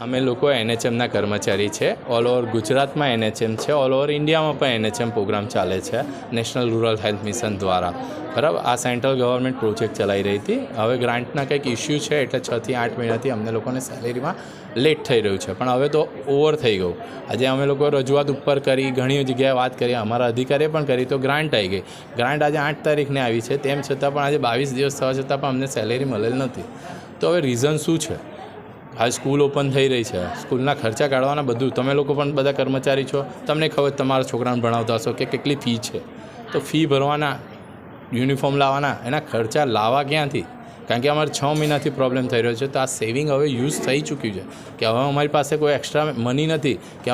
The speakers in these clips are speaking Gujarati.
અમે લોકો એનએચએમના કર્મચારી છે. ઓલ ઓવર ગુજરાતમાં એનએચએમ છે, ઓલ ઓવર ઇન્ડિયામાં પણ એનએચએમ પ્રોગ્રામ ચાલે છે નેશનલ રૂરલ હેલ્થ મિશન દ્વારા. બરાબર, આ સેન્ટ્રલ ગવર્મેન્ટ પ્રોજેક્ટ ચલાવી રહી હતી. હવે ગ્રાન્ટના કંઈક ઇસ્યુ છે એટલે 6 થી 8 મહિનાથી અમને લોકોને સેલેરીમાં લેટ થઈ રહ્યું છે, પણ હવે તો ઓવર થઈ ગયું. આજે અમે લોકો રજૂઆત ઉપર કરી, ઘણી જગ્યાએ વાત કરી, અમારા અધિકારીએ પણ કરી, તો ગ્રાન્ટ આવી ગઈ. ગ્રાન્ટ આજે 8 તારીખને આવી છે, તેમ છતાં પણ આજે 22 દિવસ થવા છતાં પણ અમને સેલેરી મળેલ નથી. તો હવે રીઝન શું છે? આ સ્કૂલ ઓપન થઈ રહી છે, સ્કૂલના ખર્ચા કાઢવાના બધું, તમે લોકો પણ બધા કર્મચારી છો, તમને ખબર તમારા છોકરાને ભણાવતા હશો કે કેટલી ફી છે. તો ફી ભરવાના, યુનિફોર્મ લાવવાના, એના ખર્ચા લાવવા ક્યાંથી? કારણ કે અમારે 6 મહિનાથી પ્રોબ્લેમ થઈ રહ્યો છે. તો આ સેવિંગ હવે યુઝ થઈ ચૂક્યું છે કે હવે અમારી પાસે કોઈ એક્સ્ટ્રા મની નથી કે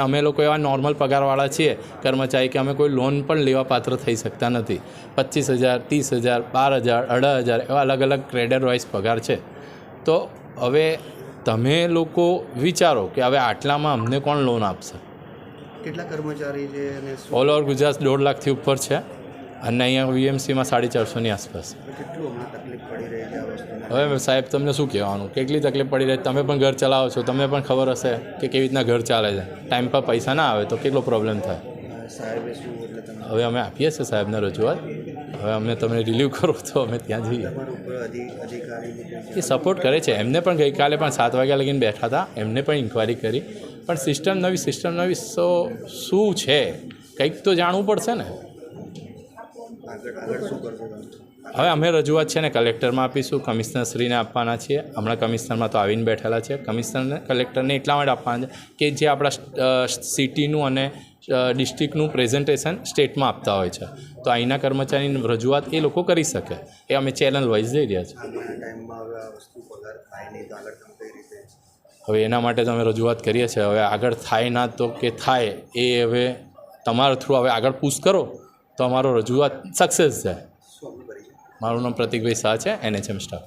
અમે લોકો એવા નોર્મલ પગારવાળા છીએ કર્મચારી કે અમે કોઈ લોન પણ લેવા પાત્ર થઈ શકતા નથી. 25,000, 30,000, 12,000, 18,000 એવા અલગ અલગ ક્રેડિટ વાઇઝ પગાર છે. તો હવે તમે લોકો વિચારો કે હવે આટલામાં અમને કોણ લોન આપશે? કેટલા કર્મચારી છે? ઓલ ઓવર ગુજરાત 1.5 લાખથી ઉપર છે અને અહીંયા વીએમસીમાં 450ની આસપાસ. કેટલું હમણાં તકલીફ પડી રહી છે આ વસ્તુને? હવે સાહેબ તમને શું કહેવાનું, કેટલી તકલીફ પડી રહી? તમે પણ ઘર ચલાવો છો, તમને પણ ખબર હશે કે કેવી રીતના ઘર ચાલે છે. ટાઈમ પર પૈસા ના આવે તો કેટલો પ્રોબ્લેમ થાય. સાહેબે શું એટલે તમે હવે અમે આપીએ છીએ સાહેબને રજૂઆત. હવે અમને તમે રિલીવ કરો તો અમે ત્યાં જઈએ. તમારા ઉપર અધિકારી એ સપોર્ટ કરે છે. એમને પણ ગઈકાલે પણ 7 વાગ્યા લગીને બેઠા હતા, એમને પણ ઇન્ક્વાયરી કરી, પણ સિસ્ટમ નવી તો શું છે કંઈક તો જાણવું પડશે ને. આગળ શું કરશો તમે? હવે અમે રજૂઆત છે ને કલેક્ટરમાં આપીશું, કમિશનરશ્રીને આપવાના છીએ. હમણાં કમિશનરમાં તો આવીને બેઠેલા છે. કમિશનરને, કલેક્ટરને એટલા માટે આપવાના છે કે જે આપણા સિટીનું અને ડિસ્ટ્રિક્ટનું પ્રેઝન્ટેશન સ્ટેટમાં આપતા હોય છે, તો અહીંના કર્મચારીની રજૂઆત એ લોકો કરી શકે. એ અમે ચેનલ વાઇઝ જઈ રહ્યા છીએ. આગળના ટાઈમમાં હવે આ વસ્તુ પગાર થાય નહીં તો આગળ તમે કઈ રીતે? હવે એના માટે તમે રજૂઆત કરીએ છીએ. હવે આગળ થાય ના તો કે થાય એ હવે તમારા થ્રુ હવે આગળ પુશ કરો તો અમારો રજૂઆત સક્સેસ જાય. મારું નામ પ્રતિકભાઈ શાહ છે, એનએચએમ સ્ટાફ.